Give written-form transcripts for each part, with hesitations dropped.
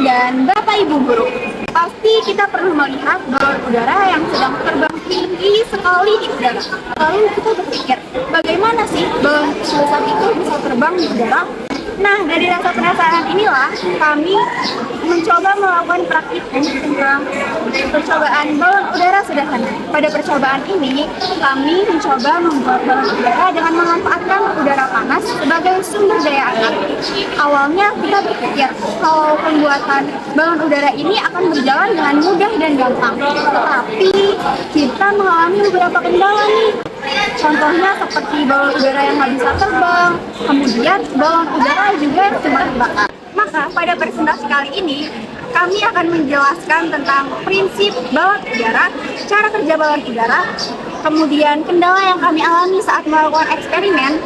dan Bapak Ibu Guru. Pasti kita pernah melihat balon udara yang sedang terbang tinggi sekali di udara. Lalu kita berpikir, bagaimana sih balon sebesar itu bisa terbang di udara? Nah, dari rasa penasaran inilah kami mencoba melakukan praktikum tentang percobaan balon udara sederhana. Pada percobaan ini, kami mencoba membuat balon udara dengan memanfaatkan udara panas sebagai sumber daya anak. Awalnya kita berpikir kalau pembuatan balon udara ini akan berjalan dengan mudah dan gampang. Tetapi kita mengalami beberapa kendala nih. Contohnya seperti balon udara yang nggak bisa terbang, kemudian balon udara juga cuma terbakar. Maka pada presentasi kali ini, kami akan menjelaskan tentang prinsip balon udara, cara kerja balon udara, kemudian kendala yang kami alami saat melakukan eksperimen,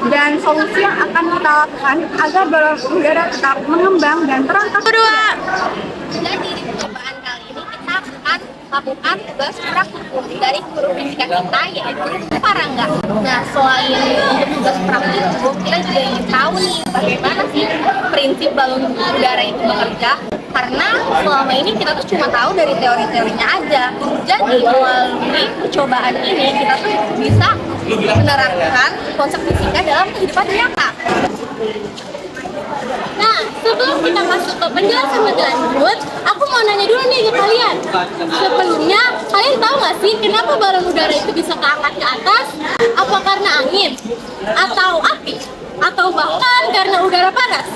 dan solusi yang akan kita lakukan agar balon udara tetap mengembang dan terangkat. Jadi di percobaan kali ini kita akan lakukan tugas praktikum dari guru fisika kita, yaitu Parangga. Nah, selain untuk tugas praktikum, kita juga ingin tahu nih bagaimana sih prinsip balon udara itu bekerja. Karena selama ini kita tuh cuma tahu dari teori-teorinya aja. Jadi melalui percobaan ini kita tuh bisa menerapkan konsep fisika dalam kehidupan nyata. Nah, sebelum kita masuk ke penjelasan lebih lanjut, aku mau nanya dulu nih ke kalian. Sebelumnya, kalian tahu nggak sih kenapa balon udara itu bisa keangkat ke atas? Apa karena angin? Atau api? Atau bahkan karena udara panas?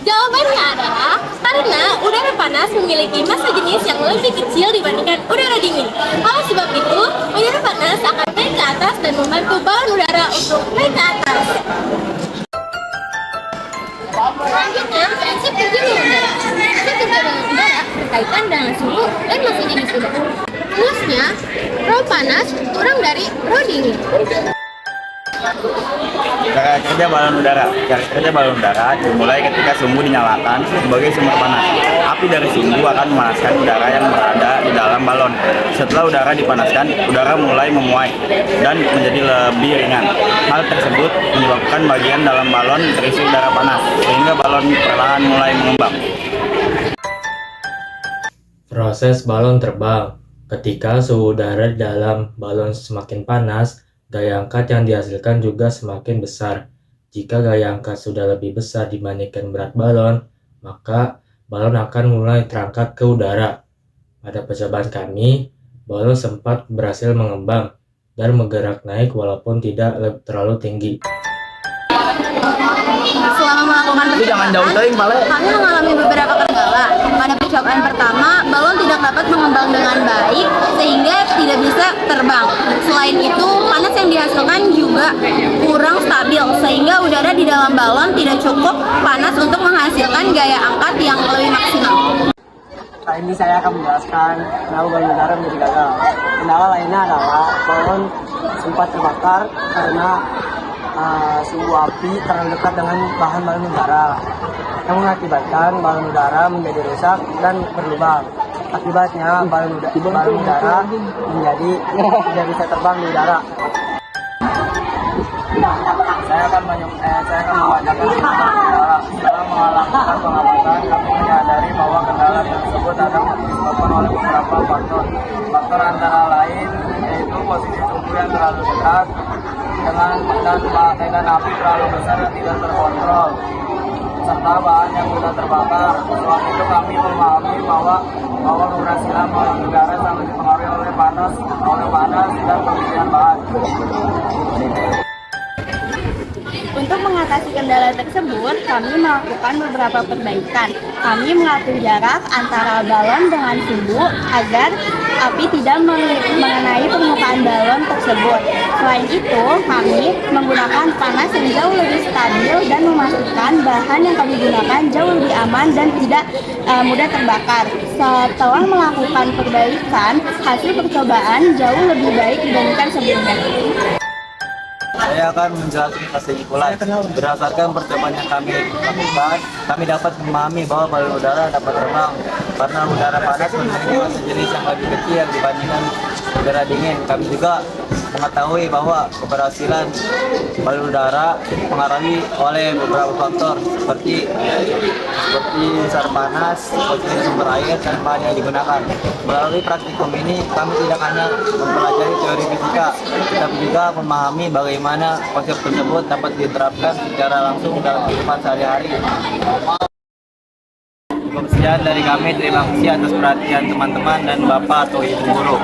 Jawabannya adalah karena udara panas memiliki massa jenis yang lebih kecil dibandingkan udara dingin. Oleh sebab itu, udara panas akan naik ke atas dan membantu balon udara untuk naik ke atas. Selanjutnya, prinsip kerja balon udara. Prinsip kerja balon udara berkaitan dengan suhu dan massa jenis udara. Rumusnya, rho panas kurang dari rho dingin. Cara kerja balon udara. Cara kerja balon udara dimulai ketika sumbu dinyalakan sebagai sumber panas. Api dari sumbu akan memanaskan udara yang berada di dalam balon. Setelah udara dipanaskan, udara mulai memuai dan menjadi lebih ringan. Hal tersebut menyebabkan bagian dalam balon terisi udara panas, sehingga balon perlahan mulai mengembang. Proses balon terbang. Ketika suhu udara di dalam balon semakin panas, gaya angkat yang dihasilkan juga semakin besar. Jika gaya angkat sudah lebih besar dibandingkan berat balon, maka balon akan mulai terangkat ke udara. Pada percobaan kami, balon sempat berhasil mengembang dan bergerak naik walaupun tidak terlalu tinggi. Selama melakukan percobaan, kami mengalami beberapa kendala. Pada percobaan pertama, balon tidak dapat mengembang dengan baik sehingga tidak bisa terbang. Selain itu, panas yang dihasilkan juga kurang stabil sehingga udara di dalam balon tidak cukup panas untuk menghasilkan gaya angkat yang lebih maksimal. Kali ini saya akan menjelaskan kenapa balon udara menjadi gagal. Kendala lainnya adalah balon sempat terbakar karena sumbu api terlalu dekat dengan bahan balon udara, yang mengakibatkan balon udara menjadi rusak dan berlubang. Akibatnya balon udara menjadi tidak bisa terbang di udara. Saya akan membacakan kendala. Setelah melakukan pengamatan, kami menyadari bahwa kendala tersebut adalah disebabkan oleh beberapa faktor. Faktor antara lain yaitu posisi sumbu yang terlalu dekat dan api terlalu besar dan tidak terkontrol, serta bahan yang mudah terbakar. Selain itu kami memahami bahwa keberhasilan balon udara sangat dipengaruhi oleh panas dan pemilihan bahan. Untuk mengatasi kendala tersebut, kami melakukan beberapa perbaikan. Kami mengatur jarak antara balon dengan sumbu agar api tidak mengenai permukaan balon tersebut. Selain itu, kami menggunakan panas yang jauh lebih stabil dan memastikan bahan yang kami gunakan jauh lebih aman dan tidak mudah terbakar. Setelah melakukan perbaikan, hasil percobaan jauh lebih baik dibandingkan sebelumnya. Saya akan menjelaskan kesimpulan. Berdasarkan percobaan yang kami lakukan, kami dapat memahami bahwa balon udara dapat terbang karena udara panas memiliki massa jenis yang lebih kecil dibandingkan udara dingin. Kami juga mengetahui bahwa keberhasilan balon udara dipengaruhi oleh beberapa faktor seperti besar panas, posisi sumber air, dan bahan yang digunakan. Melalui praktikum ini, kami tidak hanya mempelajari teori fisika, tetapi juga memahami bagaimana konsep tersebut dapat diterapkan secara langsung dalam kehidupan sehari-hari. Sekian dari kami, terima kasih atas perhatian teman-teman dan Bapak atau Ibu guru.